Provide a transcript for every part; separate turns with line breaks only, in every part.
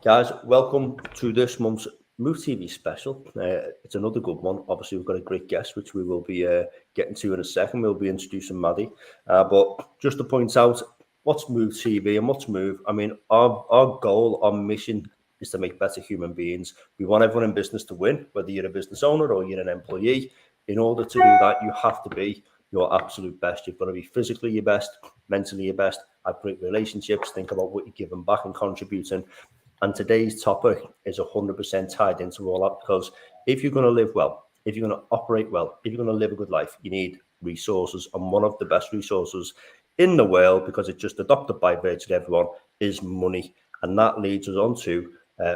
Guys, welcome to this month's Move TV special. It's another good one. Obviously, we've got a great guest, which we will be getting to in a second. We'll be introducing Maddy. But just to point out, what's Move TV and what's Move? I mean, our goal, our mission is to make better human beings. We want everyone in business to win, whether you're a business owner or you're an employee. In order to do that, you have to be your absolute best. You've got to be physically your best, mentally your best, have great relationships, think about what you're giving back and contributing. And today's topic is 100% tied into all that, because if you're going to live well, if you're going to operate well, if you're going to live a good life, you need resources. And one of the best resources in the world, because it's just adopted by virtually everyone, is money. And that leads us on to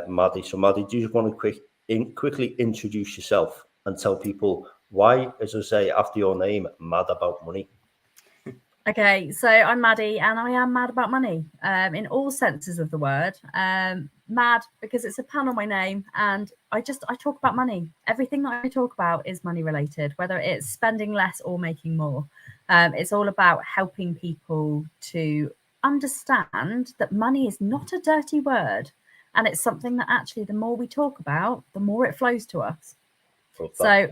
Maddy. So Maddy, do you just want to quickly introduce yourself and tell people why, as I say, after your name, mad about money?
Okay, so I'm Maddy, and I am mad about money in all senses of the word. Mad because it's a pun on my name, and I talk about money. Everything that I talk about is money related, whether it's spending less or making more. It's all about helping people to understand that money is not a dirty word, and it's something that actually the more we talk about, the more it flows to us. So,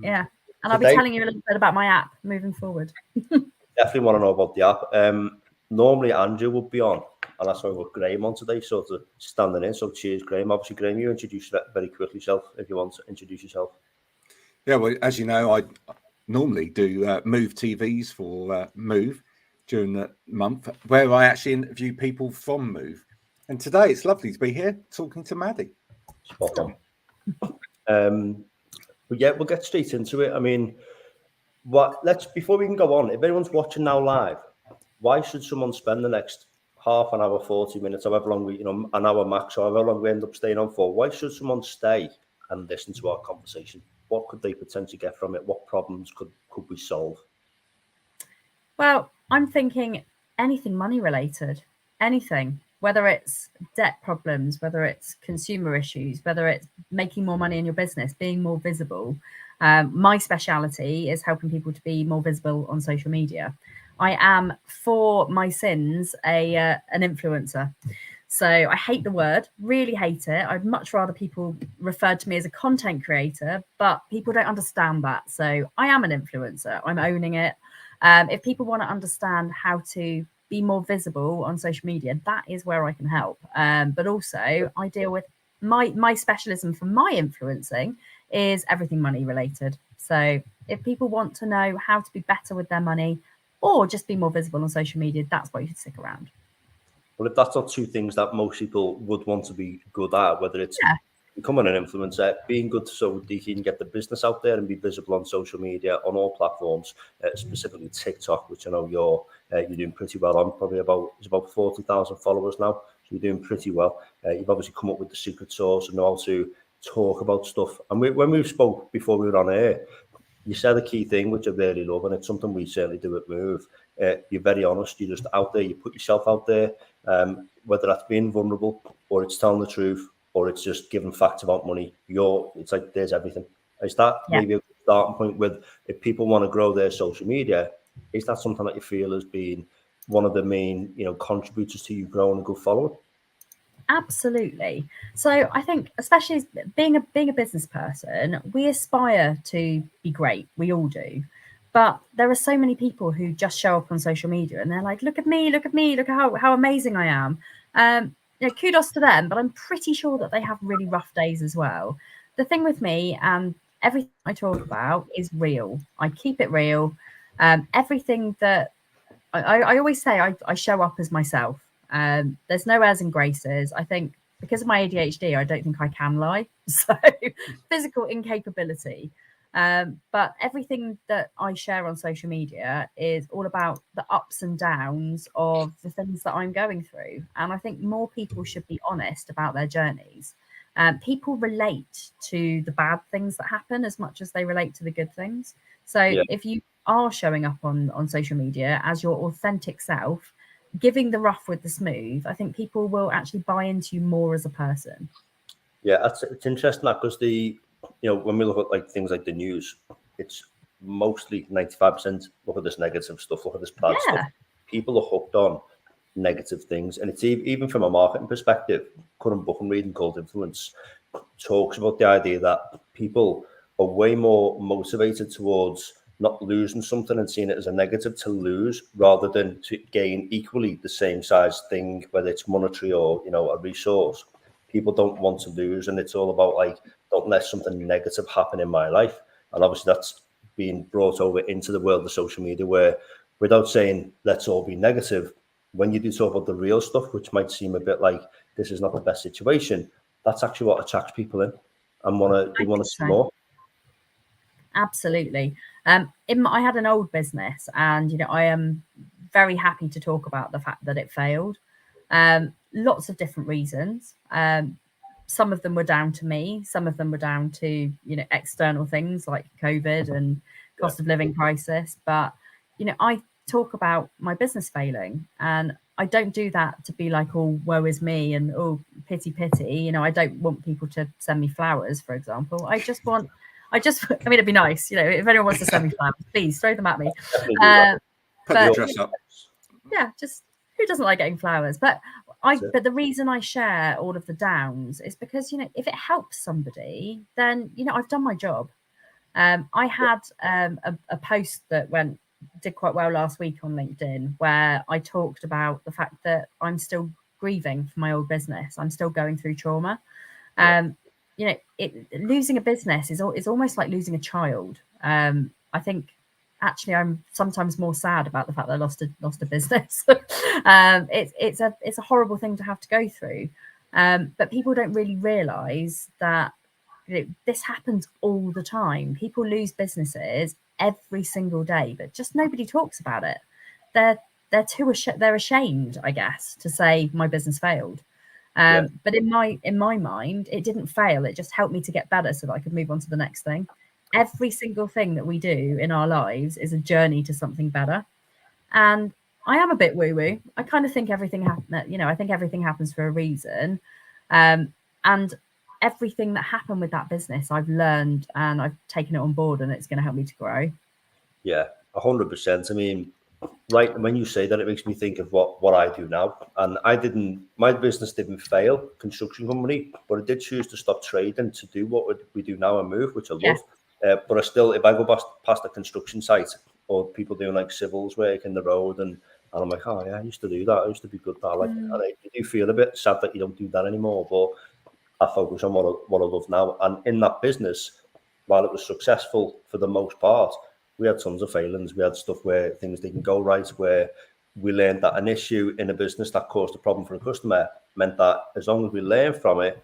yeah, and I'll be telling you a little bit about my app moving forward.
Definitely want to know about the app. Normally Andrew would be on, and that's why we've got Graham on today, sort of standing in. So cheers, Graham. Obviously, Graham, you introduce that very quickly yourself, if you want to introduce yourself.
Yeah, well, as you know, I normally do Move TVs for Move during the month, where I actually interview people from Move. And today it's lovely to be here talking to Maddy.
Spot on. But yeah, we'll get straight into it. I mean, before we can go on, if anyone's watching now live, why should someone spend the next half an hour, 40 minutes, however long an hour max, or however long we end up staying on for? Why should someone stay and listen to our conversation? What could they potentially get from it? What problems could we solve?
Well, I'm thinking anything money related, anything, whether it's debt problems, whether it's consumer issues, whether it's making more money in your business, being more visible. My speciality is helping people to be more visible on social media. I am, for my sins, an influencer. So I hate the word, really hate it. I'd much rather people referred to me as a content creator, but people don't understand that. So I am an influencer. I'm owning it. If people want to understand how to be more visible on social media, that is where I can help. But also I deal with my specialism for my influencing is everything money related. So if people want to know how to be better with their money or just be more visible on social media, that's why you should stick around.
Well, if that's not two things that most people would want to be good at, whether it's becoming an influencer, being good so you can get the business out there and be visible on social media, on all platforms, specifically TikTok, which I know you're doing pretty well on, probably about 40,000 followers now. So you're doing pretty well. You've obviously come up with the secret sauce and know how to talk about stuff. And when we spoke before we were on air, you said a key thing, which I really love, and it's something we certainly do at Move. You're very honest. You're just out there. You put yourself out there, whether that's being vulnerable or it's telling the truth or it's just giving facts about money. It's like there's everything. Is that maybe a starting point with if people want to grow their social media? Is that something that you feel has been one of the main contributors to you growing a good following?
Absolutely. So I think, especially as being a business person, we aspire to be great. We all do. But there are so many people who just show up on social media and they're like, look at me, look how amazing I am. Kudos to them, but I'm pretty sure that they have really rough days as well. The thing with me and everything I talk about is real. I keep it real. Everything that I always say, I show up as myself. There's no airs and graces. I think because of my ADHD, I don't think I can lie. So physical incapability. But everything that I share on social media is all about the ups and downs of the things that I'm going through. And I think more people should be honest about their journeys. People relate to the bad things that happen as much as they relate to the good things. So if you are showing up on social media as your authentic self, giving the rough with the smooth, I think people will actually buy into you more as a person.
Yeah, it's interesting that because when we look at like things like the news, it's mostly 95% look at this negative stuff, look at this bad stuff. People are hooked on negative things. And it's even from a marketing perspective, current book I'm reading called Influence talks about the idea that people are way more motivated towards not losing something and seeing it as a negative to lose rather than to gain equally the same size thing, whether it's monetary or, you know, a resource. People don't want to lose, and it's all about like, don't let something negative happen in my life. And obviously that's being brought over into the world of social media, where without saying let's all be negative, when you do talk about the real stuff, which might seem a bit like this is not the best situation, that's actually what attracts people in and they want to see more.
Absolutely. I had an old business, and you know, I am very happy to talk about the fact that it failed. Lots of different reasons. Some of them were down to me. Some of them were down to, you know, external things like COVID and cost of living crisis. But you know, I talk about my business failing, and I don't do that to be like, oh, woe is me and oh, pity. You know, I don't want people to send me flowers, for example. I mean, it'd be nice, you know, if anyone wants to send me flowers, please throw them at me.
Put the dress up.
Yeah, just who doesn't like getting flowers? But the reason I share all of the downs is because, you know, if it helps somebody, then, you know, I've done my job. I had a post that did quite well last week on LinkedIn, where I talked about the fact that I'm still grieving for my old business. I'm still going through trauma. You know, losing a business is almost like losing a child. I think actually I'm sometimes more sad about the fact that I lost a business. It's a horrible thing to have to go through. But people don't really realise that, you know, this happens all the time. People lose businesses every single day, but just nobody talks about it. They're ashamed, I guess, to say my business failed. But in my mind, it didn't fail. It just helped me to get better so that I could move on to the next thing. Every single thing that we do in our lives is a journey to something better. And I am a bit woo-woo. I kind of think everything happens for a reason. And everything that happened with that business, I've learned and I've taken it on board, and it's going to help me to grow.
Yeah, 100%. I mean, right, when you say that, it makes me think of what I do now. And my business didn't fail, construction company, but I did choose to stop trading to do what we do now and move, which I love. But I still, if I go past a construction site or people doing like civils work in the road, and I'm like, oh yeah, I used to do that. I used to be good at that. Like, and I do feel a bit sad that you don't do that anymore, but I focus on what I love now. And in that business, while it was successful for the most part, we had tons of failings. We had stuff where things didn't go right, where we learned that an issue in a business that caused a problem for a customer meant that as long as we learn from it,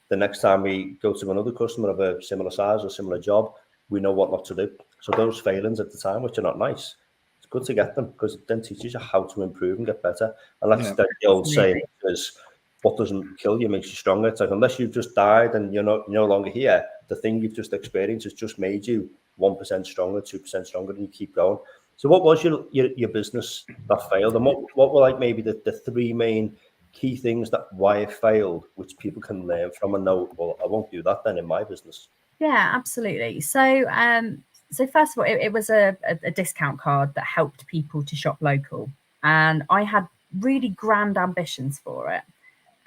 the next time we go to another customer of a similar size or similar job, we know what not to do. So those failings at the time, which are not nice, it's good to get them because it then teaches you how to improve and get better. And that's the old saying, is what doesn't kill you makes you stronger. It's like, unless you've just died and you're no longer here, the thing you've just experienced has just made you 1% stronger, 2% stronger, and you keep going. So what was your business that failed? And what were like maybe the three main key things that why it failed, which people can learn from and know, well, I won't do that then in my business?
Yeah, absolutely. So first of all, it was a discount card that helped people to shop local. And I had really grand ambitions for it.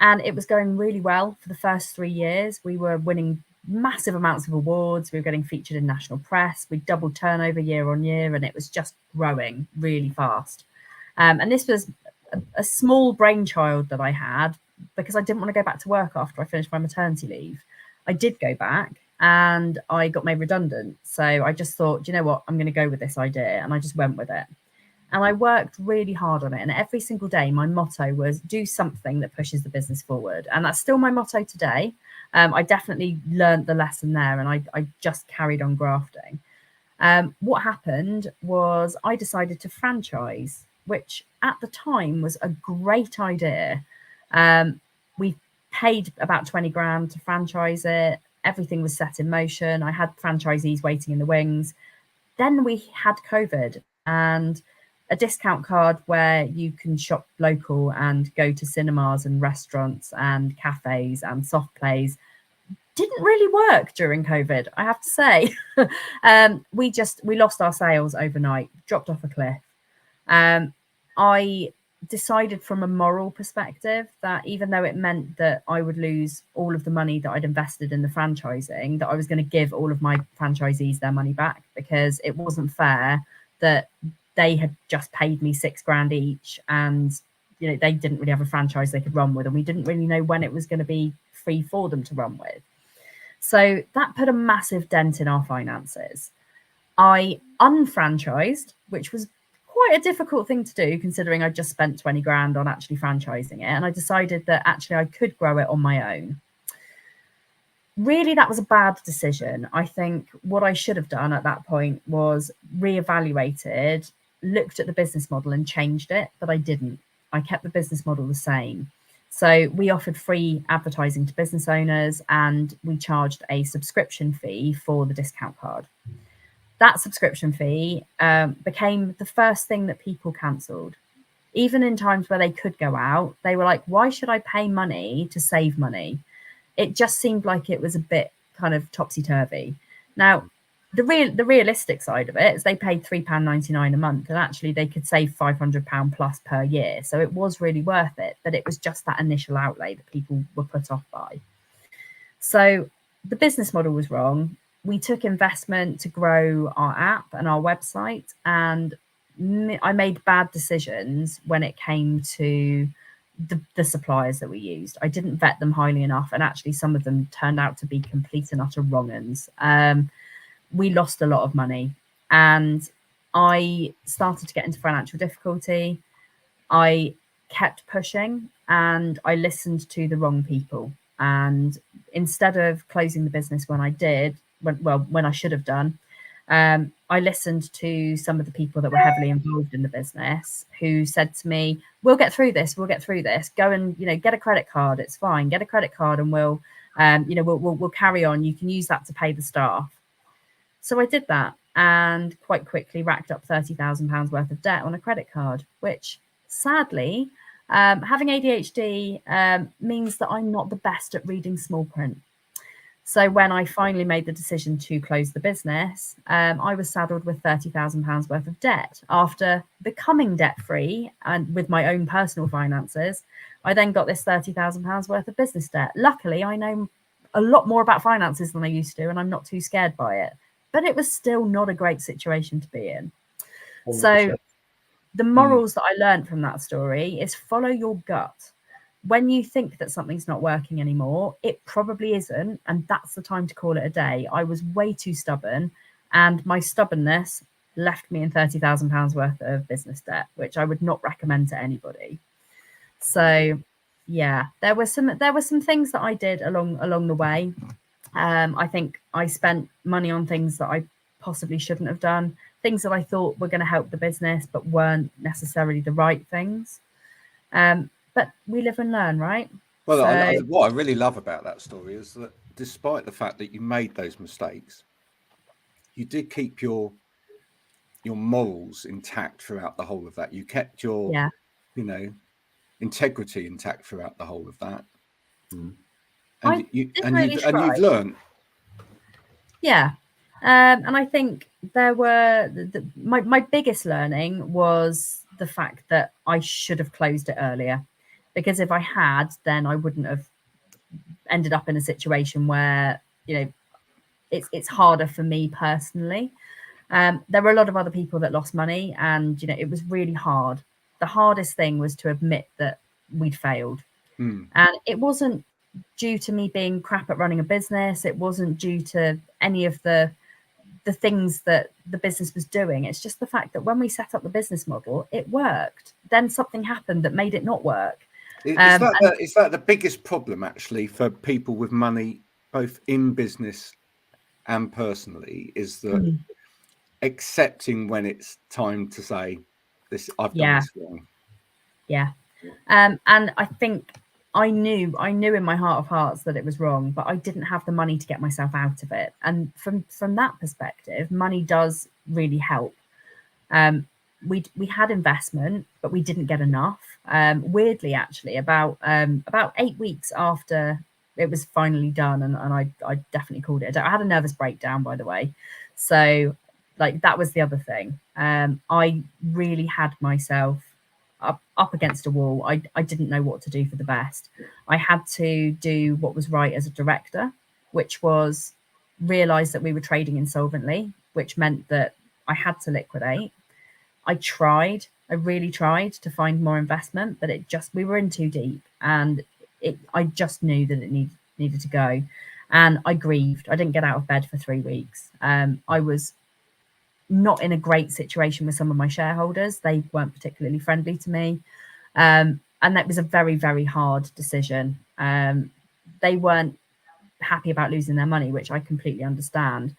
And it was going really well for the first 3 years. We were winning massive amounts of awards. We were getting featured in national press. We doubled turnover year on year, and it was just growing really fast. And this was a small brainchild that I had because I didn't want to go back to work after I finished my maternity leave. I did go back and I got made redundant. So I just thought, you know what, I'm going to go with this idea. And I just went with it. And I worked really hard on it. And every single day, my motto was do something that pushes the business forward. And that's still my motto today. I definitely learned the lesson there, and I just carried on grafting. What happened was I decided to franchise, which at the time was a great idea. We paid about 20 grand to franchise it. Everything was set in motion. I had franchisees waiting in the wings. Then we had COVID and a discount card where you can shop local and go to cinemas and restaurants and cafes and soft plays didn't really work during COVID, I have to say. We lost our sales overnight, dropped off a cliff. I decided from a moral perspective that even though it meant that I would lose all of the money that I'd invested in the franchising, that I was going to give all of my franchisees their money back, because it wasn't fair that they had just paid me £6,000 each, and they didn't really have a franchise they could run with, and we didn't really know when it was going to be free for them to run with. So that put a massive dent in our finances. I unfranchised, which was quite a difficult thing to do considering I just spent 20 grand on actually franchising it, and I decided that actually I could grow it on my own. Really, that was a bad decision. I think what I should have done at that point was reevaluated, looked at the business model and changed it, but I didn't. I kept the business model the same. So we offered free advertising to business owners, and we charged a subscription fee for the discount card. That subscription fee became the first thing that people cancelled. Even in times where they could go out, they were like, why should I pay money to save money? It just seemed like it was a bit kind of topsy-turvy. Now, the realistic side of it is they paid £3.99 a month, and actually they could save £500 plus per year. So it was really worth it, but it was just that initial outlay that people were put off by. So the business model was wrong. We took investment to grow our app and our website, and I made bad decisions when it came to the suppliers that we used. I didn't vet them highly enough, and actually some of them turned out to be complete and utter wrong-uns. We lost a lot of money, and I started to get into financial difficulty. I kept pushing, and I listened to the wrong people. And instead of closing the business when I did, when I should have done, I listened to some of the people that were heavily involved in the business, who said to me, we'll get through this, go and get a credit card, it's fine, get a credit card and we'll carry on, you can use that to pay the staff. So I did that, and quite quickly racked up £30,000 worth of debt on a credit card, which sadly, having ADHD means that I'm not the best at reading small print. So when I finally made the decision to close the business, I was saddled with £30,000 worth of debt. After becoming debt-free and with my own personal finances, I then got this £30,000 worth of business debt. Luckily, I know a lot more about finances than I used to, and I'm not too scared by it. But it was still not a great situation to be in. 100%. So the morals that I learned from that story is follow your gut. When you think that something's not working anymore, it probably isn't, and that's the time to call it a day. I was way too stubborn, and my stubbornness left me in £30,000 worth of business debt, which I would not recommend to anybody. So yeah, there were some things that I did along the way. I think I spent money on things that I possibly shouldn't have done, things that I thought were going to help the business but weren't necessarily the right things. But we live and learn, right?
Well, what I really love about that story is that despite the fact that you made those mistakes, you did keep your morals intact throughout the whole of that. You kept your, integrity intact throughout the whole of that. And you've learned.
Yeah. And I think there were my biggest learning was the fact that I should have closed it earlier, because if I had, then I wouldn't have ended up in a situation where it's harder for me personally. There were a lot of other people that lost money, and it was really hard. The hardest thing was to admit that we'd failed, and it wasn't due to me being crap at running a business. It wasn't due to any of the things that the business was doing. It's just the fact that when we set up the business model, it worked. Then something happened that made it not work.
Is that the biggest problem actually for people with money, both in business and personally, is that accepting when it's time to say this, I've done this wrong.
Yeah. And I think I knew in my heart of hearts that it was wrong, but I didn't have the money to get myself out of it. And from that perspective, money does really help. We had investment, but we didn't get enough. Weirdly, actually, about 8 weeks after it was finally done, and I definitely called it. I had a nervous breakdown, by the way. So that was the other thing. I really had myself up against a wall. I didn't know what to do for the best. I had to do what was right as a director, which was realize that we were trading insolvently, which meant that I had to liquidate. I really tried to find more investment, but we were in too deep, and I just knew that it needed to go. And I grieved. I didn't get out of bed for 3 weeks. I was not in a great situation with some of my shareholders. They weren't particularly friendly to me. And that was a very, very hard decision. They weren't happy about losing their money, which I completely understand.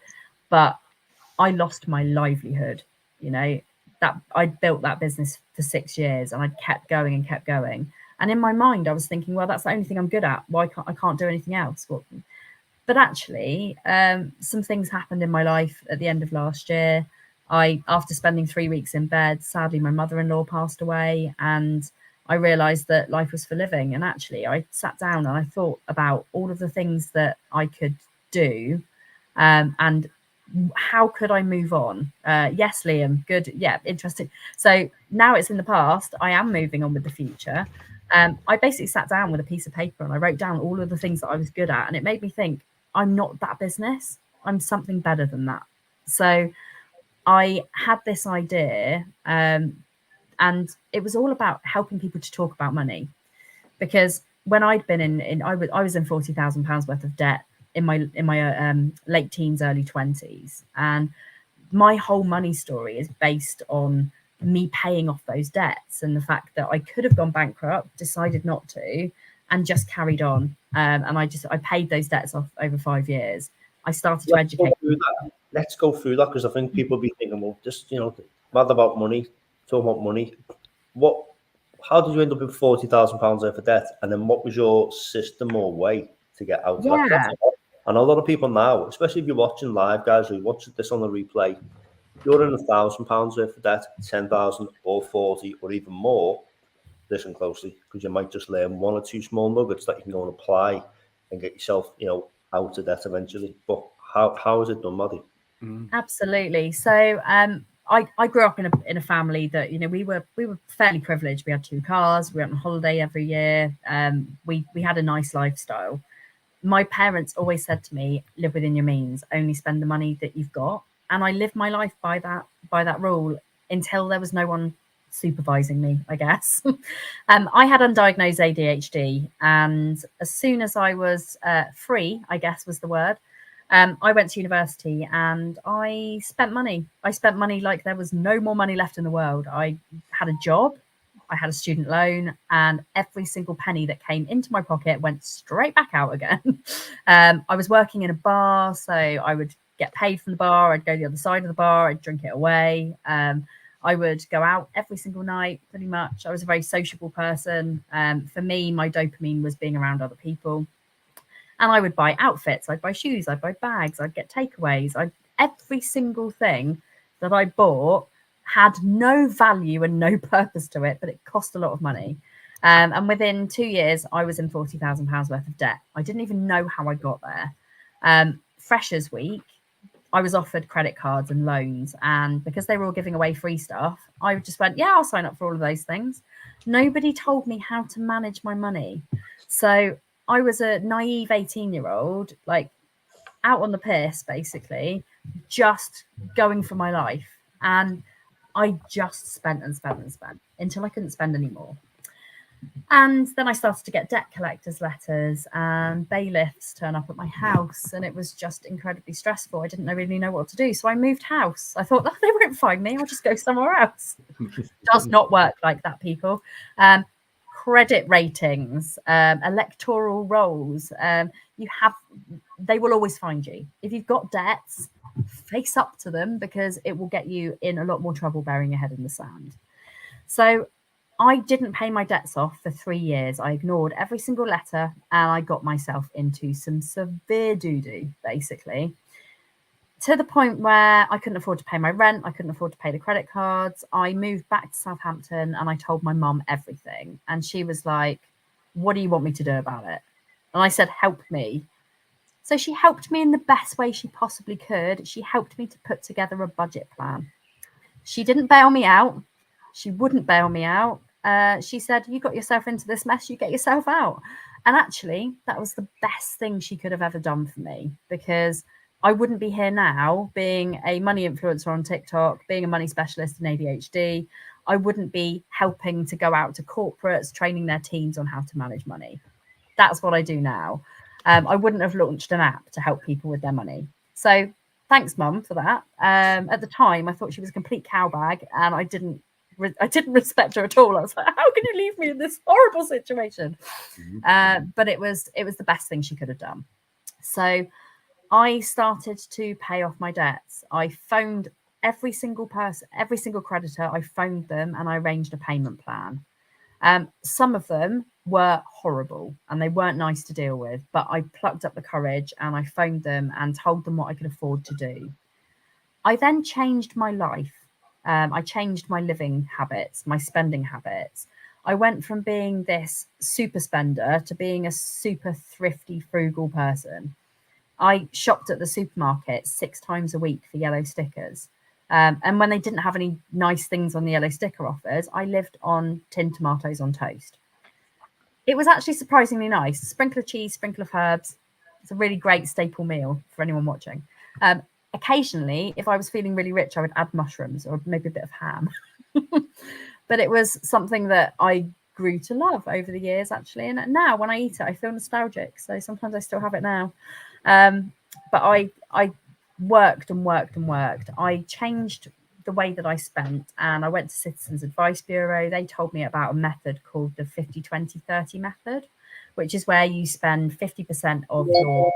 But I lost my livelihood, that I built that business for 6 years, and I kept going and kept going. And in my mind, I was thinking, well, that's the only thing I'm good at. Why I can't do anything else? But actually, some things happened in my life at the end of last year. After spending 3 weeks in bed, sadly, my mother-in-law passed away, and I realized that life was for living. And actually, I sat down and I thought about all of the things that I could do, and how could I move on? Yes, Liam, good. Yeah, interesting. So now it's in the past. I am moving on with the future. I basically sat down with a piece of paper and I wrote down all of the things that I was good at. And it made me think, I'm not that business. I'm something better than that. So I had this idea, and it was all about helping people to talk about money. Because when I'd been I was in £40,000 worth of debt in my late teens, early 20s, and my whole money story is based on me paying off those debts and the fact that I could have gone bankrupt, decided not to, and just carried on. And I paid those debts off over 5 years. I started to educate.
Let's go through that, because I think people be thinking, well, just mad about money, talk about money. How did you end up with £40,000 worth of debt, and then what was your system or way to get out of that? And a lot of people now, especially if you're watching live, guys, who watch this on the replay, you're in £1,000 worth of debt, 10,000 or 40 or even more. Listen closely, because you might just learn one or two small nuggets that you can go and apply and get yourself, out of debt eventually. But how is it done, Maddy?
Absolutely. So I grew up in a family that we were fairly privileged. We had 2 cars. We went on holiday every year. We had a nice lifestyle. My parents always said to me, live within your means, only spend the money that you've got. And I lived my life by that rule until there was no one supervising me, I guess. I had undiagnosed ADHD, and as soon as I was free, I guess was the word, I went to university and I spent money. I spent money like there was no more money left in the world. I had a job, I had a student loan, and every single penny that came into my pocket went straight back out again. I was working in a bar, so I would get paid from the bar. I'd go to the other side of the bar, I'd drink it away. I would go out every single night, pretty much. I was a very sociable person. For me, my dopamine was being around other people. And I would buy outfits, I'd buy shoes, I'd buy bags, I'd get takeaways. Every single thing that I bought had no value and no purpose to it, but it cost a lot of money. And within 2 years, I was in £40,000 worth of debt. I didn't even know how I got there. Freshers Week, I was offered credit cards and loans, and because they were all giving away free stuff, I just went, yeah, I'll sign up for all of those things. Nobody told me how to manage my money. So I was a naive 18-year-old, like out on the piss, basically, just going for my life. And I just spent and spent and spent until I couldn't spend anymore. And then I started to get debt collectors' letters and bailiffs turn up at my house, and it was just incredibly stressful. I didn't really know what to do. So I moved house. I thought, they won't find me. I'll just go somewhere else. Does not work like that, people. Credit ratings, electoral rolls, they will always find you. If you've got debts, face up to them, because it will get you in a lot more trouble burying your head in the sand. So I didn't pay my debts off for 3 years. I ignored every single letter, and I got myself into some severe doo-doo, basically, to the point where I couldn't afford to pay my rent. I couldn't afford to pay the credit cards. I moved back to Southampton and I told my mum everything. And she was like, what do you want me to do about it? And I said, help me. So she helped me in the best way she possibly could. She helped me to put together a budget plan. She didn't bail me out. She wouldn't bail me out. she said, you got yourself into this mess, you get yourself out. And actually, that was the best thing she could have ever done for me, because I wouldn't be here now being a money influencer on TikTok, being a money specialist in ADHD. I wouldn't be helping to go out to corporates, training their teams on how to manage money. That's what I do now. I wouldn't have launched an app to help people with their money. So thanks, Mum, for that. At the time, I thought she was a complete cowbag, and I didn't respect her at all. I was like, how can you leave me in this horrible situation? But it was the best thing she could have done. So I started to pay off my debts. I phoned every single person, every single creditor. I phoned them and I arranged a payment plan. Some of them were horrible and they weren't nice to deal with, but I plucked up the courage and I phoned them and told them what I could afford to do. I then changed my life. I changed my living habits, my spending habits. I went from being this super spender to being a super thrifty, frugal person. I shopped at the supermarket 6 times a week for yellow stickers. And when they didn't have any nice things on the yellow sticker offers, I lived on tinned tomatoes on toast. It was actually surprisingly nice. Sprinkle of cheese, sprinkle of herbs. It's a really great staple meal for anyone watching. Occasionally, if I was feeling really rich, I would add mushrooms or maybe a bit of ham. But it was something that I grew to love over the years, actually. And now when I eat it, I feel nostalgic. So sometimes I still have it now. But I worked and worked and worked. I changed the way that I spent, and I went to Citizens Advice Bureau. They told me about a method called the 50-20-30 method, which is where you spend 50% of your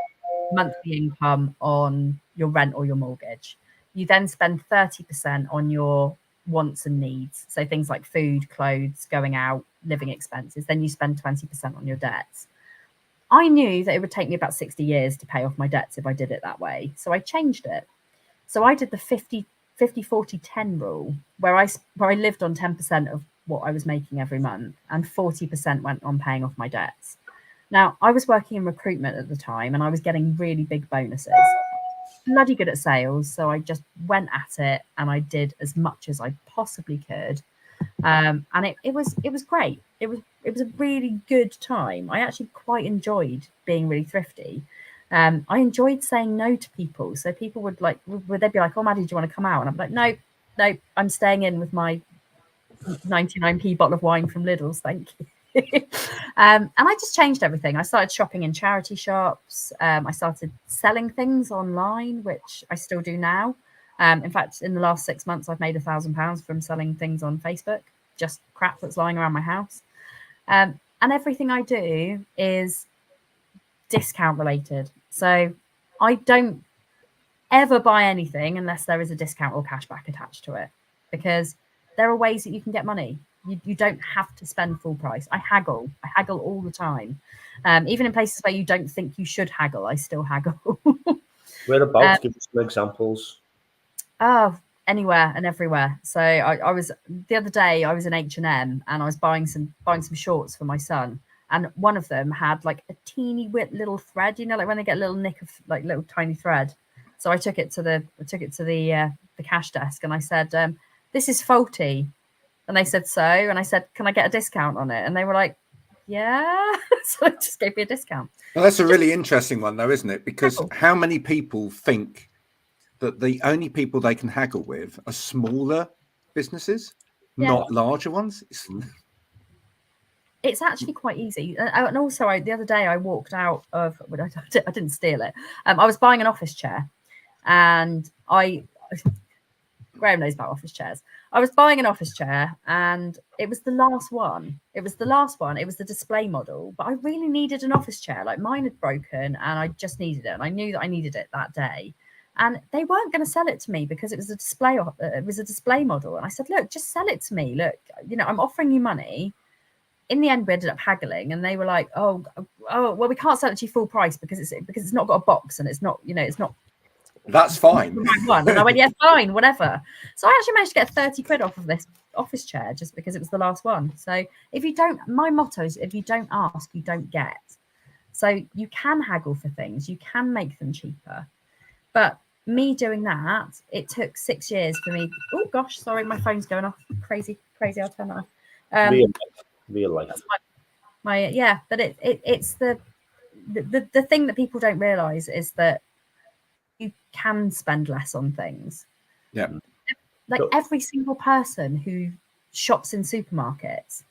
monthly income on your rent or your mortgage. You then spend 30% on your wants and needs, so things like food, clothes, going out, living expenses. Then you spend 20% on your debts. I knew that it would take me about 60 years to pay off my debts if I did it that way, so I changed it. So I did the 50-40-10 rule, where I lived on 10% of what I was making every month, and 40% went on paying off my debts. Now, I was working in recruitment at the time, and I was getting really big bonuses. Bloody good at sales, so I just went at it and I did as much as I possibly could, and it was great. It was a really good time. I actually quite enjoyed being really thrifty. I enjoyed saying no to people. So people would they'd be like, "Oh, Maddie, do you want to come out?" And I'm like, "No, I'm staying in with my 99p bottle of wine from Lidl's, thank you." And I just changed everything. I started shopping in charity shops. I started selling things online, which I still do now. In fact, in the last 6 months, I've made £1,000 from selling things on Facebook, just crap that's lying around my house. And everything I do is discount related. So I don't ever buy anything unless there is a discount or cashback attached to it, because there are ways that you can get money. You don't have to spend full price. I haggle all the time. Even in places where you don't think you should haggle, I still haggle.
Whereabouts? Give us some examples.
Oh, anywhere and everywhere. So I was the other day, I was in H&M and I was buying some shorts for my son. And one of them had like a teeny little thread, like when they get a little nick of like little tiny thread. So I took it to the cash desk and I said, "This is faulty." And they said, "So?" And I said, "Can I get a discount on it?" And they were like, "Yeah." So they just gave me a discount.
Well, that's a really interesting one, though, isn't it? Because how many people think that the only people they can haggle with are smaller businesses, not larger ones?
It's actually quite easy. And also, the other day I walked out of, I didn't steal it. I was buying an office chair, and Graham knows about office chairs. I was buying an office chair and it was the last one. It was the display model, but I really needed an office chair. Like mine had broken and I just needed it. And I knew that I needed it that day. And they weren't going to sell it to me because it was a display model. And I said, "Look, just sell it to me. Look, I'm offering you money." In the end, we ended up haggling, and they were like, "Oh, well, we can't sell it to you full price because it's not got a box and it's not, it's not."
That's fine.
And I went, "Yeah, fine, whatever." So I actually managed to get 30 quid off of this office chair just because it was the last one. So my motto is, if you don't ask, you don't get. So you can haggle for things, you can make them cheaper. But me doing that, it took 6 years for me. Oh gosh, sorry, my phone's going off. Crazy, I'll turn that off.
Real life.
That's my yeah, but it's the thing that people don't realize is that you can spend less on things.
Yeah.
Like every single person who shops in supermarkets,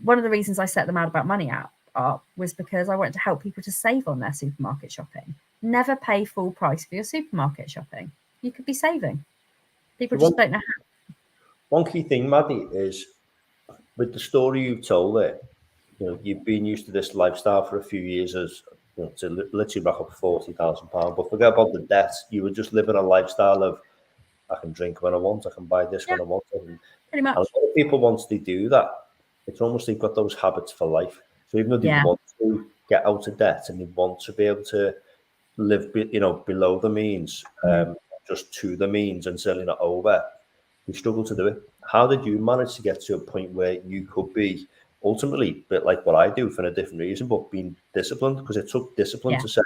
one of the reasons I set the Mad About Money app up was because I wanted to help people to save on their supermarket shopping. Never pay full price for your supermarket shopping. You could be saving. People just don't know how.
One key thing, Maddy, is with the story you've told there, you've been used to this lifestyle for a few years as to literally rack up £40,000. But forget about the debt. You were just living a lifestyle of, I can drink when I want, I can buy this when I want.
Pretty much.
And a lot of people, once they do that, it's almost they've got those habits for life. So even though they want to get out of debt and they want to be able to live, below the means, just to the means and certainly not over, they struggle to do it. How did you manage to get to a point where you could be ultimately a bit like what I do for a different reason, but being disciplined? Because it took discipline to say,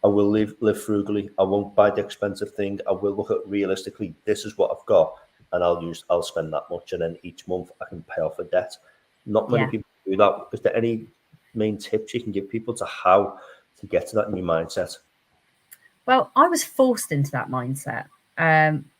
I will live frugally. I won't buy the expensive thing. I will look at realistically, this is what I've got, and I'll spend that much, and then each month I can pay off a debt. Not many people do that. Is there any main tips you can give people to how to get to that new mindset?
Well, I was forced into that mindset,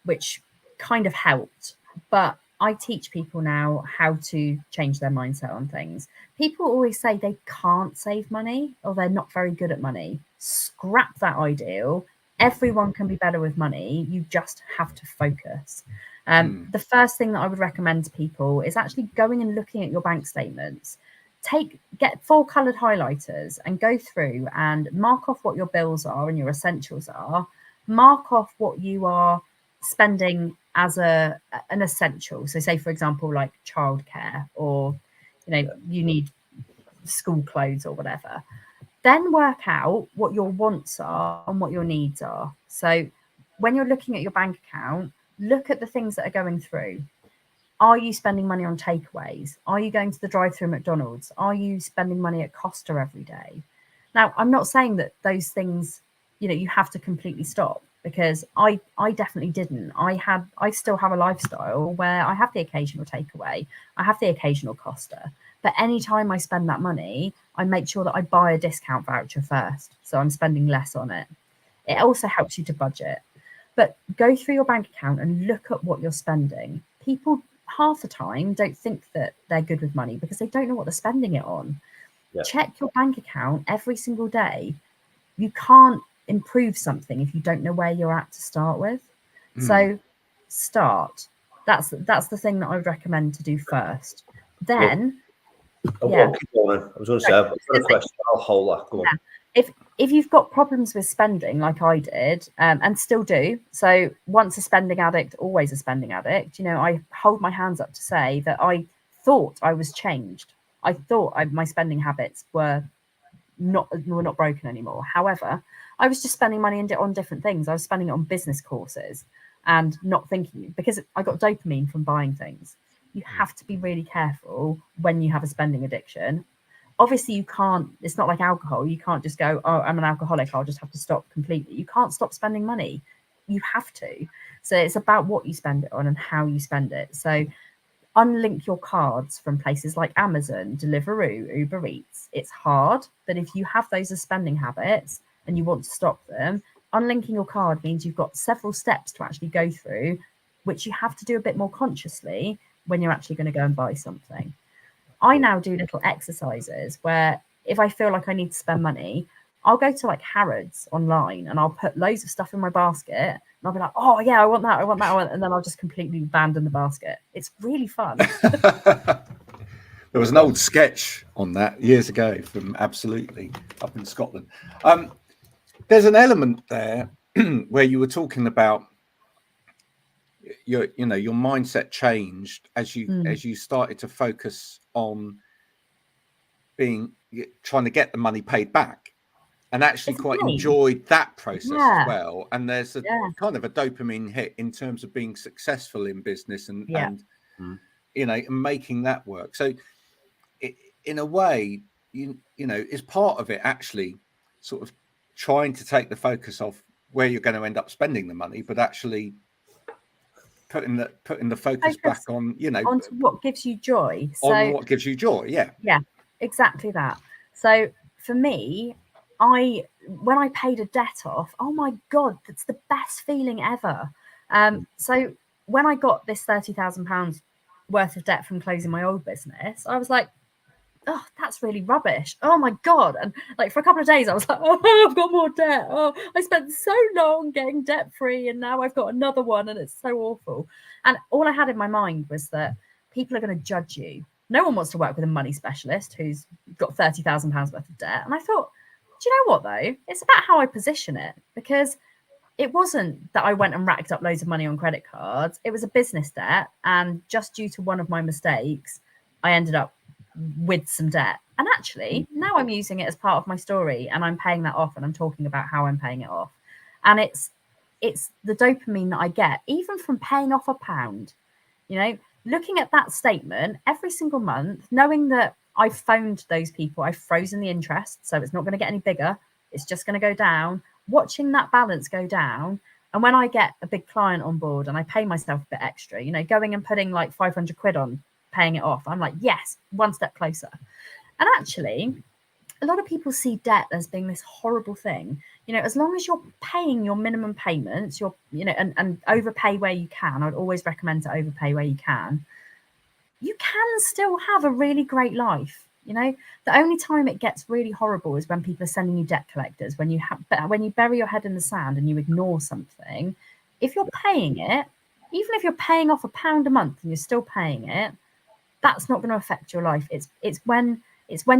which kind of helped, but I teach people now how to change their mindset on things. People always say they can't save money or they're not very good at money. Scrap that ideal. Everyone can be better with money. You just have to focus. The first thing that I would recommend to people is actually going and looking at your bank statements. Get 4 coloured highlighters and go through and mark off what your bills are and your essentials are. Mark off what you are spending as an essential. So say, for example, like childcare, or you need school clothes or whatever. Then work out what your wants are and what your needs are. So when you're looking at your bank account, look at the things that are going through. Are you spending money on takeaways? Are you going to the drive-through McDonald's? Are you spending money at Costa every day? Now, I'm not saying that those things, you have to completely stop, because I definitely didn't. I still have a lifestyle where I have the occasional takeaway, I have the occasional Costa, but anytime I spend that money, I make sure that I buy a discount voucher first, so I'm spending less on it. It also helps you to budget. But go through your bank account and look at what you're spending. People half the time don't think that they're good with money because they don't know what they're spending it on. Check your bank account every single day. You can't improve something if you don't know where you're at to start with. So start. That's the thing that I would recommend to do first. Then
keep going. I was going to say, I've got a question. I'll hold that. Go on.
If you've got problems with spending like I did, and still do, so once a spending addict, always a spending addict, I hold my hands up to say that I thought I was changed. I thought my spending habits were not broken anymore. However, I was just spending money on different things. I was spending it on business courses and not thinking, because I got dopamine from buying things. You have to be really careful when you have a spending addiction. Obviously, you can't, it's not like alcohol. You can't just go, oh, I'm an alcoholic, I'll just have to stop completely. You can't stop spending money. You have to. So it's about what you spend it on and how you spend it. So unlink your cards from places like Amazon, Deliveroo, Uber Eats. It's hard, but if you have those as spending habits and you want to stop them, unlinking your card means you've got several steps to actually go through, which you have to do a bit more consciously when you're actually going to go and buy something. I now do little exercises where if I feel like I need to spend money, I'll go to like Harrods online and I'll put loads of stuff in my basket and I'll be like, oh yeah, I want that one. And then I'll just completely abandon the basket. It's really fun.
There was an old sketch on that years ago from Absolutely up in Scotland. There's an element there where you were talking about your mindset changed as you started to focus on trying to get the money paid back, and actually quite enjoyed that process as well. And there's a kind of a dopamine hit in terms of being successful in business and making that work. So in a way, is part of it actually sort of trying to take the focus off where you're going to end up spending the money, but actually putting the focus back on,
onto what gives you joy. So
on what gives you joy.
Yeah, exactly that. So for me, when I paid a debt off, oh my God, that's the best feeling ever. So when I got this £30,000 worth of debt from closing my old business, I was like, oh, that's really rubbish. Oh my God. And like for a couple of days, I was like, oh, I've got more debt. Oh, I spent so long getting debt free and now I've got another one and it's so awful. And all I had in my mind was that people are going to judge you. No one wants to work with a money specialist who's got £30,000 worth of debt. And I thought, do you know what though? It's about how I position it, because it wasn't that I went and racked up loads of money on credit cards. It was a business debt. And just due to one of my mistakes, I ended up with some debt. And actually, now I'm using it as part of my story and I'm paying that off and I'm talking about how I'm paying it off. And it's the dopamine that I get, even from paying off £1. Looking at that statement every single month, knowing that I've phoned those people, I've frozen the interest, so it's not going to get any bigger. It's just going to go down. Watching that balance go down. And when I get a big client on board and I pay myself a bit extra, going and putting like 500 quid on, paying it off, I'm like, yes, one step closer. And actually, a lot of people see debt as being this horrible thing. As long as you're paying your minimum payments, and overpay where you can. I'd always recommend to overpay where you can. You can still have a really great life. The only time it gets really horrible is when people are sending you debt collectors, when you bury your head in the sand and you ignore something. If you're paying it, even if you're paying off £1 a month and you're still paying it, that's not going to affect your life. It's when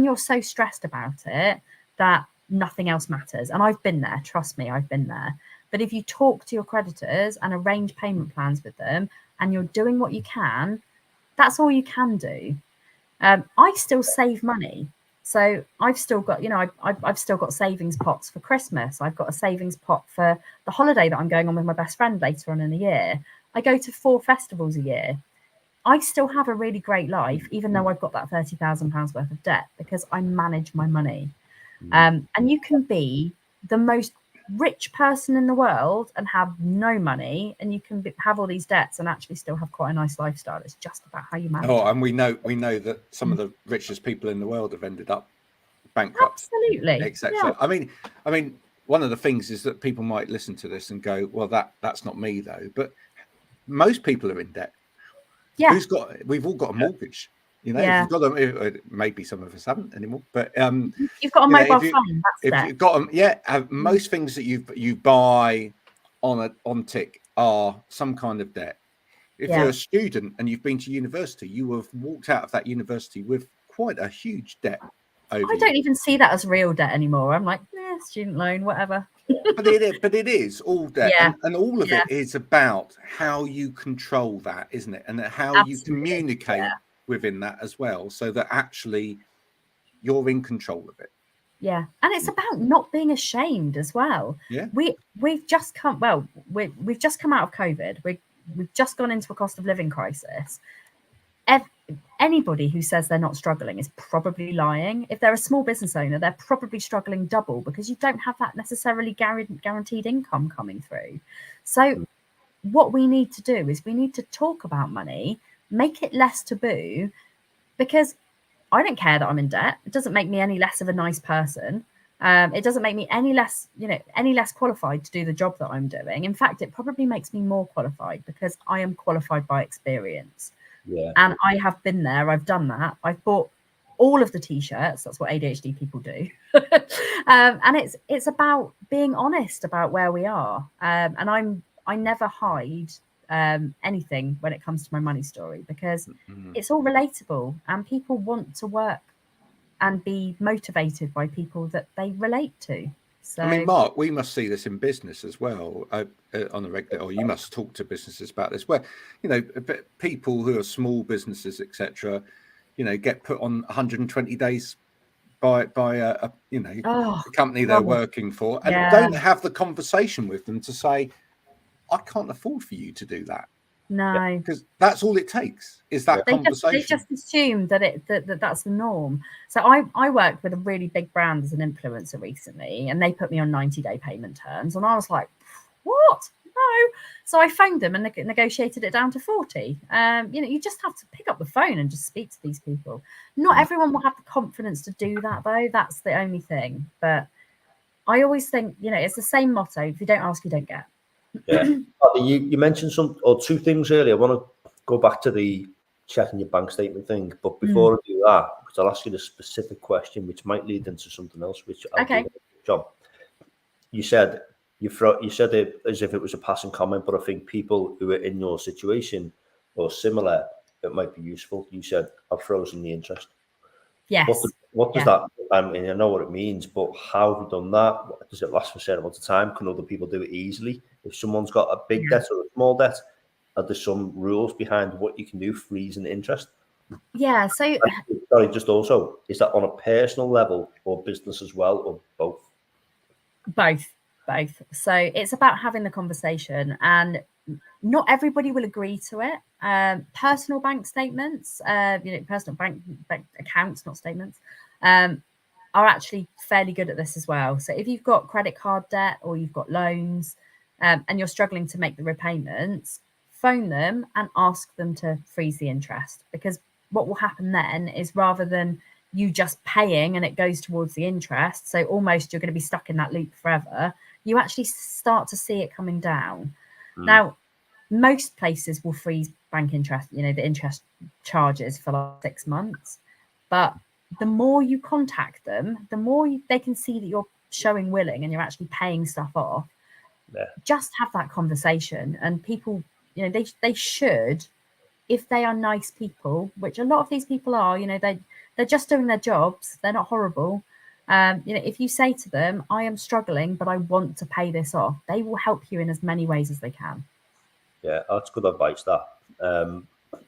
you're so stressed about it that nothing else matters. And I've been there, trust me, I've been there. But if you talk to your creditors and arrange payment plans with them and you're doing what you can, that's all you can do. I still save money. So I've still got, I've still got savings pots for Christmas. I've got a savings pot for the holiday that I'm going on with my best friend later on in the year. I go to 4 festivals a year. I still have a really great life, even though I've got that £30,000 worth of debt, because I manage my money. And you can be the most rich person in the world and have no money, and you can have all these debts and actually still have quite a nice lifestyle. It's just about how you manage it.
And we know that some of the richest people in the world have ended up bankrupt.
Absolutely.
Etc.
Yeah.
I mean, one of the things is that people might listen to this and go, well, that's not me though. But most people are in debt.
Yeah.
We've all got a mortgage.
Yeah.
If you've got maybe some of us haven't anymore, but
you've got a mobile phone. That's
you've got them, most things that you buy on tick are some kind of debt. If you're a student and you've been to university, you have walked out of that university with quite a huge debt. I
don't even see that as real debt anymore. I'm like, student loan, whatever.
but it is all debt, and all of it is about how you control that, isn't it? And how you communicate within that as well, so that actually you're in control of it.
Yeah, and it's about not being ashamed as well.
Yeah,
we've just come out of COVID. We've just gone into a cost of living crisis. Anybody who says they're not struggling is probably lying. If they're a small business owner, they're probably struggling double, because you don't have that necessarily guaranteed income coming through. So what we need to do is we need to talk about money, make it less taboo, because I don't care that I'm in debt. It doesn't make me any less of a nice person. It doesn't make me any less qualified to do the job that I'm doing. In fact, it probably makes me more qualified, because I am qualified by experience. Yeah. And I have been there. I've done that. I've bought all of the T-shirts. That's what ADHD people do. And it's about being honest about where we are. And I never hide anything when it comes to my money story, because it's all relatable and people want to work and be motivated by people that they relate to. So,
I mean, Mark, we must see this in business as well on a regular, or you must talk to businesses about this, where, people who are small businesses, etc., get put on 120 days by a company they're working for, and don't have the conversation with them to say, I can't afford for you to do that.
No,
because that's all it takes is that conversation.
They just assume that that's the norm. So I worked with a really big brand as an influencer recently, and they put me on 90-day payment terms, and I was like, what? no. So I phoned them and negotiated it down to 40. You just have to pick up the phone and just speak to these people. Not everyone will have the confidence to do that, though. That's the only thing. But I always think, it's the same motto. If you don't ask, you don't get.
Yeah. You mentioned two things earlier. I want to go back to the checking your bank statement thing. But before I do that, because I'll ask you the specific question, which might lead into something else, which I'll do. John, you said it as if it was a passing comment, but I think people who are in your situation or similar, it might be useful. You said, I've frozen the interest.
Yes.
What does that, I mean, I know what it means, but how have you done that? Does it last for a certain amount of time? Can other people do it easily? If someone's got a big debt or a small debt, are there some rules behind what you can do, freezing interest?
Yeah, so...
Sorry, just also, is that on a personal level or business as well, or both?
Both. So it's about having the conversation, and not everybody will agree to it. Personal bank statements, personal bank accounts, not statements, are actually fairly good at this as well. So if you've got credit card debt or you've got loans and you're struggling to make the repayments, phone them and ask them to freeze the interest, because what will happen then is, rather than you just paying and it goes towards the interest, so almost you're going to be stuck in that loop forever, you actually start to see it coming down. Now, most places will freeze bank interest, the interest charges for like 6 months. But the more you contact them, the more they can see that you're showing willing and you're actually paying stuff off. Yeah. Just have that conversation, and people, they should, if they are nice people, which a lot of these people are, they're just doing their jobs. They're not horrible. If you say to them, I am struggling, but I want to pay this off, they will help you in as many ways as they can.
Yeah, that's good advice, that.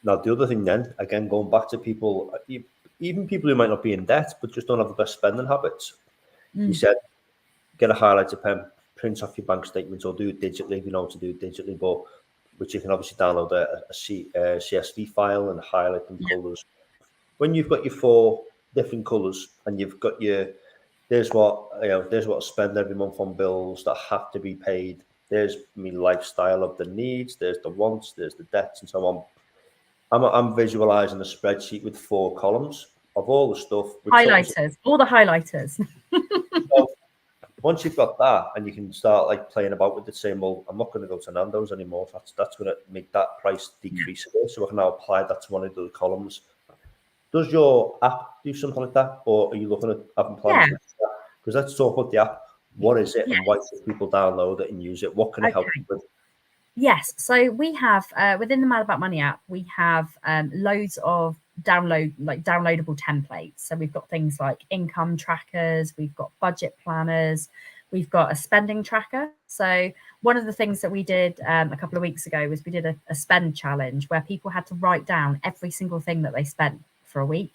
Now, the other thing then, again, going back to people, even people who might not be in debt, but just don't have the best spending habits. You said, get a highlighter pen, print off your bank statements, or do it digitally if you know how to do it digitally, but which you can obviously download a CSV file and highlight them colours. When you've got your 4 different colours and you've got there's what I spend every month on bills that have to be paid. There's my lifestyle of the needs, there's the wants, there's the debts, and so on. I'm visualizing a spreadsheet with 4 columns of all the stuff.
Highlighters, all the highlighters.
So once you've got that, and you can start playing about with it, saying, well, I'm not going to go to Nando's anymore. That's going to make that price decrease a bit. So I can now apply that to one of the columns. Does your app do something like that? Or are you looking at having plans? Yeah. Because let's talk about the app. What is it, and why should people download it and use it? What can it help with?
Yes, so we have within the Mad About Money app, we have loads of downloadable templates. So we've got things like income trackers, we've got budget planners, we've got a spending tracker. So one of the things that we did a couple of weeks ago was we did a spend challenge where people had to write down every single thing that they spent for a week.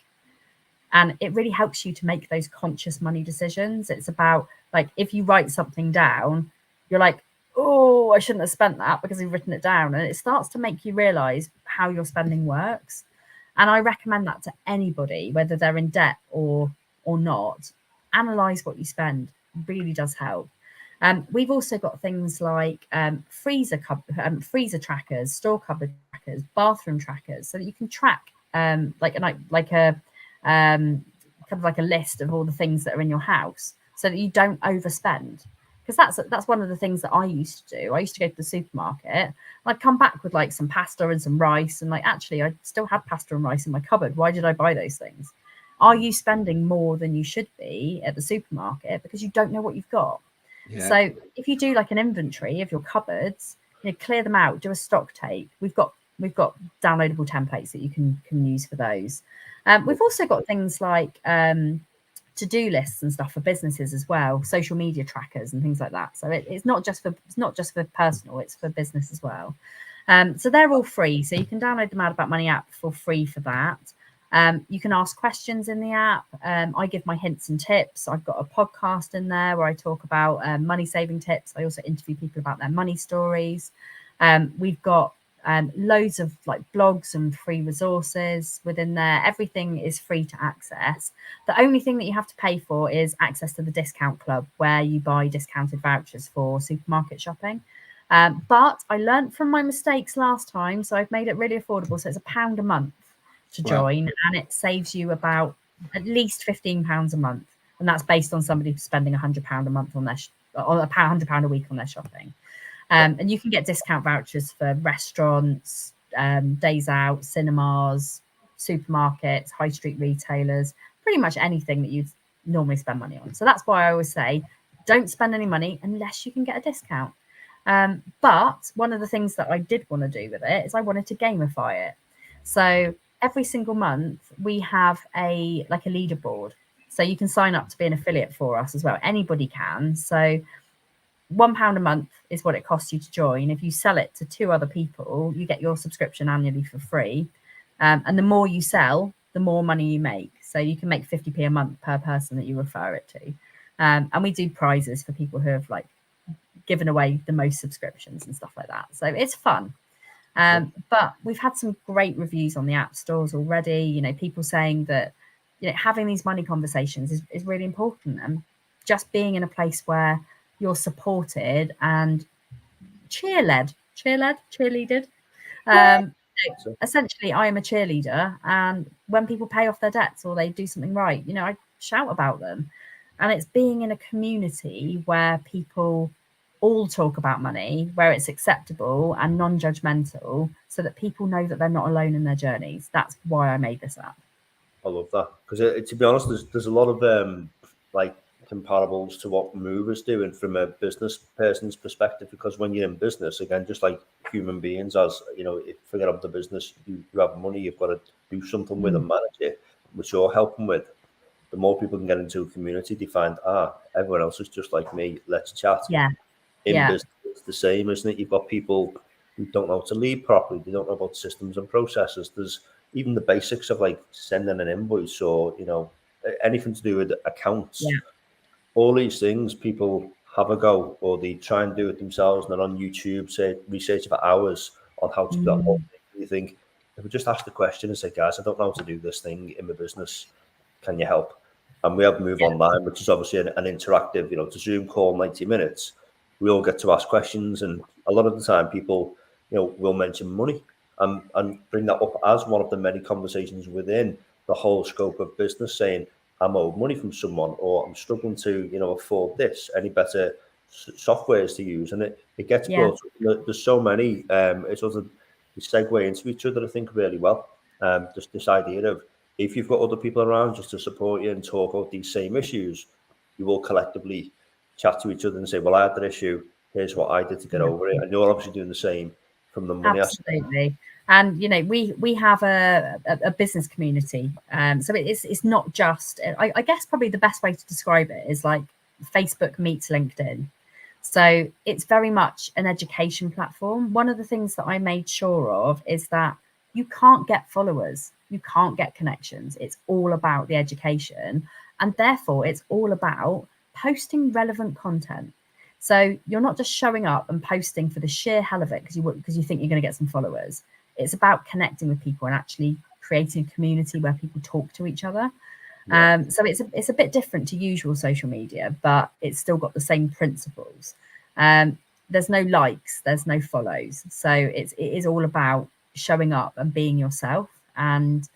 And it really helps you to make those conscious money decisions. It's about, if you write something down, you're like, oh, I shouldn't have spent that because you've written it down. And it starts to make you realize how your spending works. And I recommend that to anybody, whether they're in debt or not. Analyze what you spend. It really does help. We've also got things like freezer trackers, store cupboard trackers, bathroom trackers, so that you can track kind of like a list of all the things that are in your house, so that you don't overspend. Because that's one of the things that I used to do. I used to go to the supermarket and I'd come back with some pasta and some rice, and actually I still had pasta and rice in my cupboard. Why did I buy those things? Are you spending more than you should be at the supermarket because you don't know what you've got? Yeah. So if you do an inventory of your cupboards, clear them out, do a stock take. We've got downloadable templates that you can use for those. We've also got things like to-do lists and stuff for businesses as well, social media trackers and things like that. So it's not just for personal, it's for business as well. So they're all free. So you can download the Mad About Money app for free for that. You can ask questions in the app. I give my hints and tips. I've got a podcast in there where I talk about money saving tips. I also interview people about their money stories. We've got loads of blogs and free resources within there. Everything is free to access. The only thing that you have to pay for is access to the discount club, where you buy discounted vouchers for supermarket shopping. But I learned from my mistakes last time, so I've made it really affordable. So it's £1 a month to join, and it saves you about at least £15 a month, and that's based on somebody spending £100 a month on their or £100 a week on their shopping. And you can get discount vouchers for restaurants, days out, cinemas, supermarkets, high street retailers, pretty much anything that you'd normally spend money on. So that's why I always say, don't spend any money unless you can get a discount. But one of the things that I did want to do with it is I wanted to gamify it. So every single month we have a leaderboard. So you can sign up to be an affiliate for us as well. Anybody can. So £1 a month is what it costs you to join. If you sell it to 2 other people, you get your subscription annually for free. And the more you sell, the more money you make. So you can make 50p a month per person that you refer it to. And we do prizes for people who have given away the most subscriptions and stuff like that. So it's fun. But we've had some great reviews on the app stores already. People saying that having these money conversations is really important, and just being in a place where you're supported and cheerleaded. Essentially, I am a cheerleader, and when people pay off their debts or they do something right, I shout about them. And it's being in a community where people all talk about money, where it's acceptable and non-judgmental, so that people know that they're not alone in their journeys. That's why I made this app.
I love that, because to be honest, there's a lot of comparables to what Move is doing from a business person's perspective. Because when you're in business, again, just like human beings, as forget about the business, you have money, you've got to do something with and manage it, which you're helping with. The more people can get into a community, they find, everyone else is just like me, let's chat. Business, it's the same, isn't it? You've got people who don't know how to lead properly, they don't know about systems and processes. There's even the basics of sending an invoice or anything to do with accounts. All these things, people have a go, or they try and do it themselves, and they're on YouTube, say, research for hours on how to do that. You think, if we just ask the question and say, guys, I don't know how to do this thing in my business, can you help? And we have Move Online, which is obviously an interactive, to Zoom call 90 minutes. We all get to ask questions, and a lot of the time people, will mention money and bring that up as one of the many conversations within the whole scope of business, saying, I'm owed money from someone, or I'm struggling to, afford this. Any better softwares to use? And it gets brought up. There's so many. It's also we segue into each other, I think, really well. Just this idea of, if you've got other people around just to support you and talk about these same issues, you will collectively chat to each other and say, well, I had that issue, here's what I did to get over it. And you're obviously doing the same from the money aspect.
Absolutely. And we have a business community, so it's not just, I guess probably the best way to describe it is like Facebook meets LinkedIn. So it's very much an education platform. One of the things that I made sure of is that you can't get followers, you can't get connections. It's all about the education, and therefore it's all about posting relevant content. So you're not just showing up and posting for the sheer hell of it because you think you're going to get some followers. It's about connecting with people and actually creating a community where people talk to each other. So it's a bit different to usual social media, but it's still got the same principles. There's no likes, there's no follows. So it is all about showing up and being yourself and,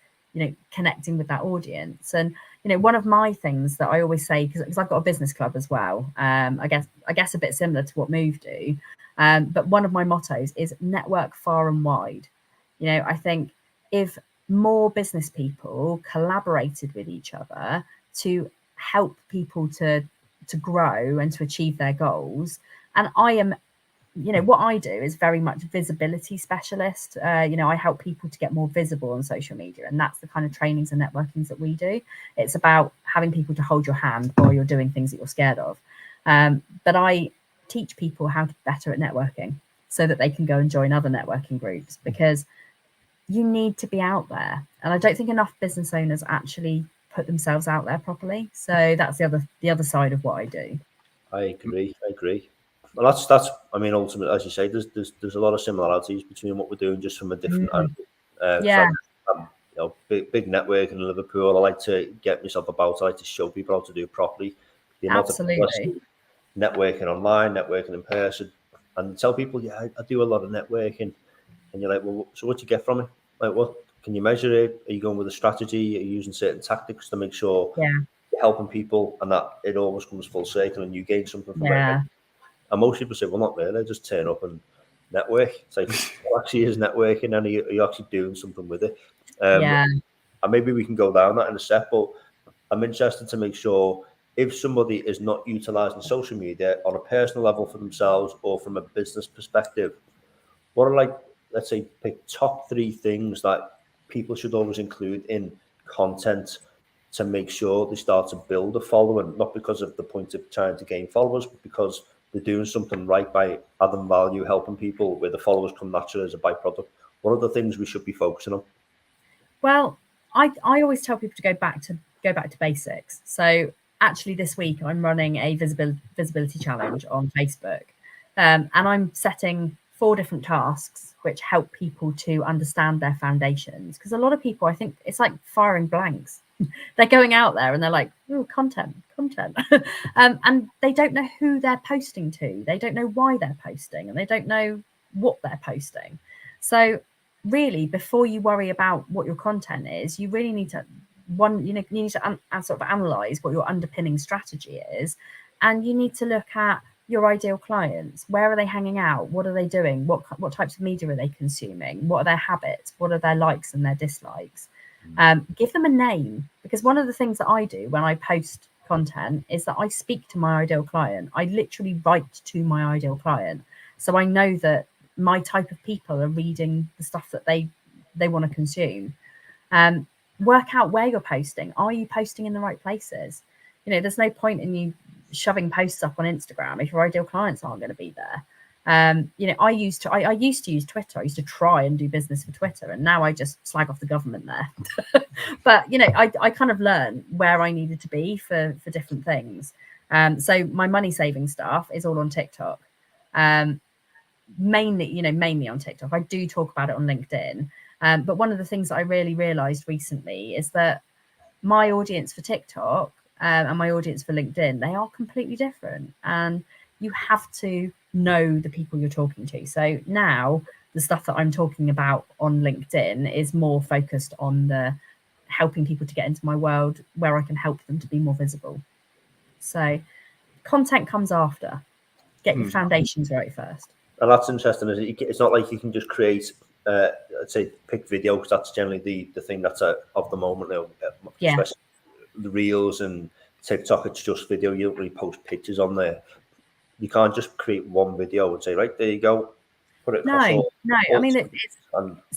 connecting with that audience. And, one of my things that I always say, because I've got a business club as well, I guess a bit similar to what Move do. But one of my mottos is network far and wide. I think if more business people collaborated with each other to help people to grow and to achieve their goals, and I am, what I do is very much visibility specialist. I help people to get more visible on social media, and that's the kind of trainings and networkings that we do. It's about having people to hold your hand while you're doing things that you're scared of. But I teach people how to be better at networking so that they can go and join other networking groups, because you need to be out there. And I don't think enough business owners actually put themselves out there properly. So that's the other side of what I do.
I agree. Well, that's. I mean, ultimately, as you say, there's a lot of similarities between what we're doing, just from a different angle. So big network in Liverpool. I like to get myself about. I like to show people how to do it properly. The amount of networking online, networking in person. and tell people, yeah, I do a lot of networking, and you're like, well, so what do you get from it? Like, what can you measure it? Are you going with a strategy? Are you using certain tactics to make sure you're helping people, and that it almost comes full circle and you gain something from it? And most people say, well, not really. Just turn up and network. It's like, what actually is networking, and are you actually doing something with it? And maybe we can go down that in a sec, but I'm interested to make sure if somebody is not utilizing social media on a personal level for themselves or from a business perspective, what are, like, let's say, pick top 3 things that people should always include in content to make sure they start to build a following, not because of the point of trying to gain followers, but because they're doing something right by adding value, helping people, where the followers come naturally as a byproduct. What are the things we should be focusing on?
Well, I always tell people to go back to basics. So actually this week I'm running a visibility challenge on Facebook, and I'm setting 4 different tasks which help people to understand their foundations, because a lot of people, I think it's like firing blanks. They're going out there and they're like, oh, content and they don't know who they're posting to, they don't know why they're posting, and they don't know what they're posting. So really, before you worry about what your content is, you really need to sort of analyze what your underpinning strategy is, and you need to look at your ideal clients. Where are they hanging out? What are they doing? What types of media are they consuming? What are their habits? What are their likes and their dislikes? Give them a name, because one of the things that I do when I post content is that I speak to my ideal client. I literally write to my ideal client, so I know that my type of people are reading the stuff that they want to consume. Work out where you're posting. Are you posting in the right places? There's no point in you shoving posts up on Instagram if your ideal clients aren't going to be there. I used to use Twitter. I used to try and do business for Twitter, and now I just slag off the government there. But I kind of learned where I needed to be for different things. So my money saving stuff is all on TikTok. Mainly on TikTok. I do talk about it on LinkedIn. But one of the things that I really realized recently is that my audience for TikTok and my audience for LinkedIn, they are completely different. And you have to know the people you're talking to. So now the stuff that I'm talking about on LinkedIn is more focused on the helping people to get into my world, where I can help them to be more visible. So content comes after. Get your foundations right first.
And that's interesting. It's not like you can just create, let's say, pick video, because that's generally the thing that's of the moment now. Especially the reels and TikTok, it's just video. You don't really post pictures on there. You can't just create one video and say, right, there you go, put it across.
No. I mean, it's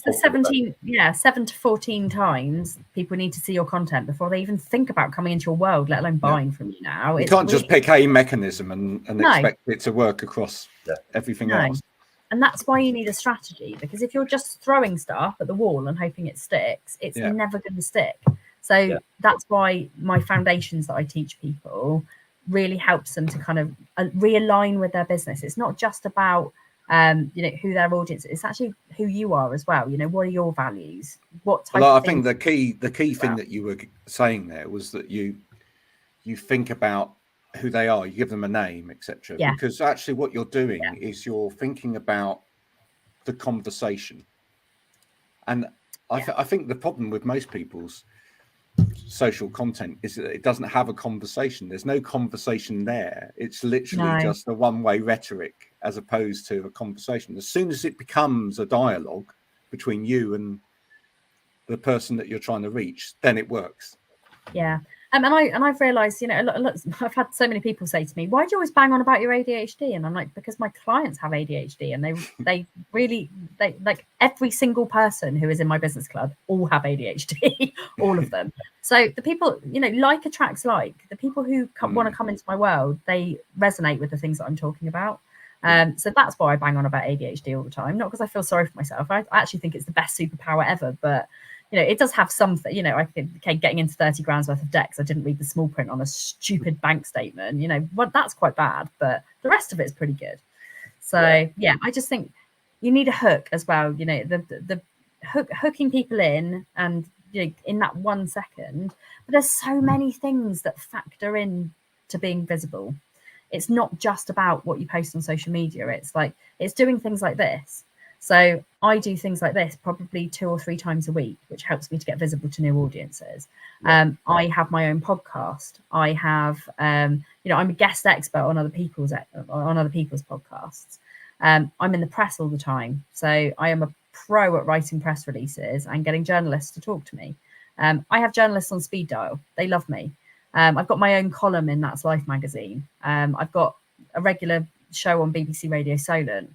the 7 to 14 times people need to see your content before they even think about coming into your world, let alone buying from you now.
You can't just pick a mechanism and expect it to work across everything else.
And that's why you need a strategy, because if you're just throwing stuff at the wall and hoping it sticks, it's never going to stick. So that's why my foundations that I teach people really helps them to kind of realign with their business. It's not just about who their audience is. It's actually who you are as well. What are your values? What type of
things? I think the key thing that you were saying there was that you think about who they are, you give them a name, etc. Because actually what you're doing is you're thinking about the conversation. And I think the problem with most people's social content is that it doesn't have a conversation. There's no conversation there. It's literally just a one-way rhetoric as opposed to a conversation. As soon as it becomes a dialogue between you and the person that you're trying to reach, then it works.
And I've realized, I've had so many people say to me, why do you always bang on about your ADHD? And I'm like, because my clients have ADHD, and they really like every single person who is in my business club all have ADHD, all of them. So the people, like attracts like. The people who want to come into my world, they resonate with the things that I'm talking about. So that's why I bang on about ADHD all the time. Not because I feel sorry for myself. I actually think it's the best superpower ever, but it does have something, I think getting into 30 grand's worth of debt because I didn't read the small print on a stupid bank statement, that's quite bad, but the rest of it is pretty good. So I just think you need a hook as well, the hooking people in, and in that 1 second. But there's so many things that factor in to being visible. it's not just about what you post on social media. It's like, it's doing things like this. So I do things like this probably 2 or 3 times a week, which helps me to get visible to new audiences. I have my own podcast. I have, I'm a guest expert on other people's podcasts. I'm in the press all the time. So I am a pro at writing press releases and getting journalists to talk to me. I have journalists on speed dial. They love me. I've got my own column in That's Life magazine. I've got a regular show on BBC Radio Solent,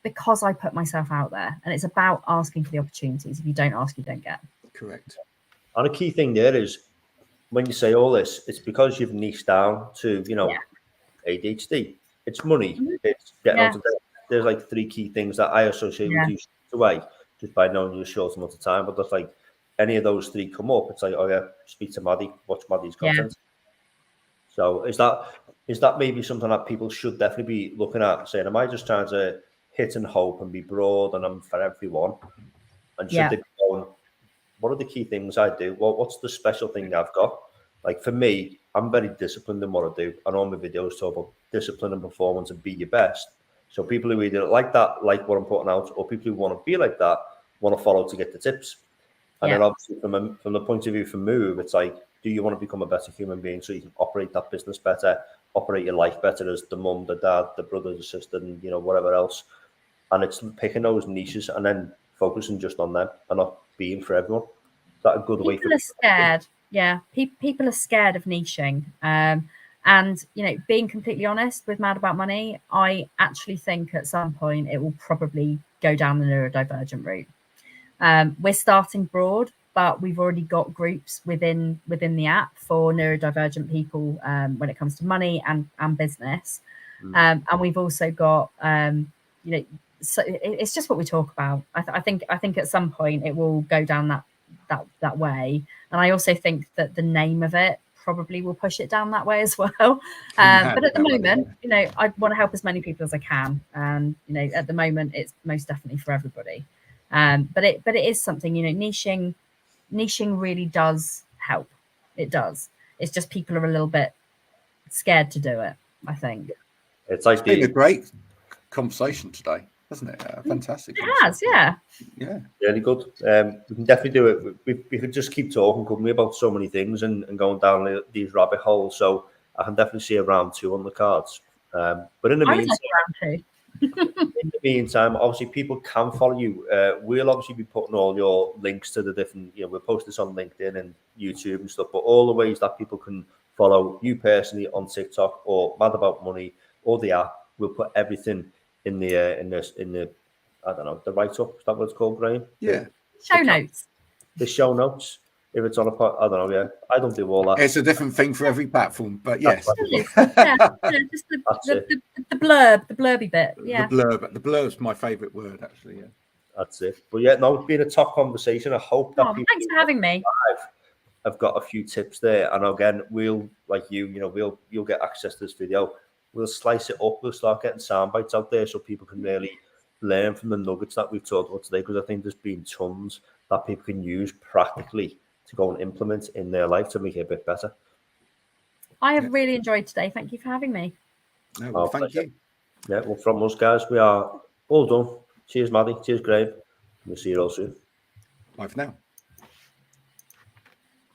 because I put myself out there, and it's about asking for the opportunities. If you don't ask, you don't get.
Correct.
And a key thing there is, when you say all this, it's because you've niched down to, ADHD. It's money. It's getting onto the, there's like 3 key things that I associate with you straight away, just by knowing you a short amount of time. But there's like any of those 3 come up, it's like, oh yeah, speak to Maddy, watch Maddy's content. So is that maybe something that people should definitely be looking at, saying, am I just trying to hit and hope and be broad and I'm for everyone? And should they be going, what are the key things I do? Well, what's the special thing I've got? Like for me, I'm very disciplined in what I do, and all my videos talk about discipline and performance and be your best. So people who either like that, like what I'm putting out, or people who want to be like that, want to follow to get the tips. And then obviously from the point of view for Move, it's like, do you want to become a better human being so you can operate that business better, operate your life better as the mum, the dad, the brother, the sister, and whatever else. And it's picking those niches and then focusing just on them and not being for everyone. Is that a good way for
people? Are scared. Yeah, people are scared of niching. And being completely honest with Mad About Money, I actually think at some point it will probably go down the neurodivergent route. We're starting broad, but we've already got groups within the app for neurodivergent people when it comes to money and business. And we've also got so it's just what we talk about. I think at some point it will go down that way, and I also think that the name of it probably will push it down that way as well. But at the moment, I want to help as many people as I can, and at the moment it's most definitely for everybody. But it is something, niching really does help. It does. It's just people are a little bit scared to do it, I think.
It's like
been a great conversation today, hasn't it? Fantastic.
It has, yeah.
Really good. We can definitely do it. We could just keep talking, couldn't we, about so many things and going down these rabbit holes. So I can definitely see a round 2 on the cards. But in the meantime, obviously people can follow you. We'll obviously be putting all your links to the different, we'll post this on LinkedIn and YouTube and stuff, but all the ways that people can follow you personally on TikTok or Mad About Money or the app, we'll put everything in the I don't know, the write-up. Is that what it's called, Graham?
Yeah.
Show notes.
The show notes. If it's on I don't know. Yeah, I don't do all that.
It's a different thing for every platform, but yes.
Just the blurb, the blurby bit. Yeah.
The blurb's my favourite word, actually. Yeah.
That's it. But yeah, no, it's been a top conversation. I hope that people
thanks for having me.
I've got a few tips there, and again, we'll you'll get access to this video. We'll slice it up. We'll start getting sound bites out there so people can really learn from the nuggets that we've talked about today, because I think there's been tons that people can use practically to go and implement in their life to make it a bit better. I
have really enjoyed today. Thank you for having me.
No, well, thank you.
Yeah, well, from us guys, we are all done. Cheers, Maddy. Cheers, Graham. We'll see you all soon.
Bye for now.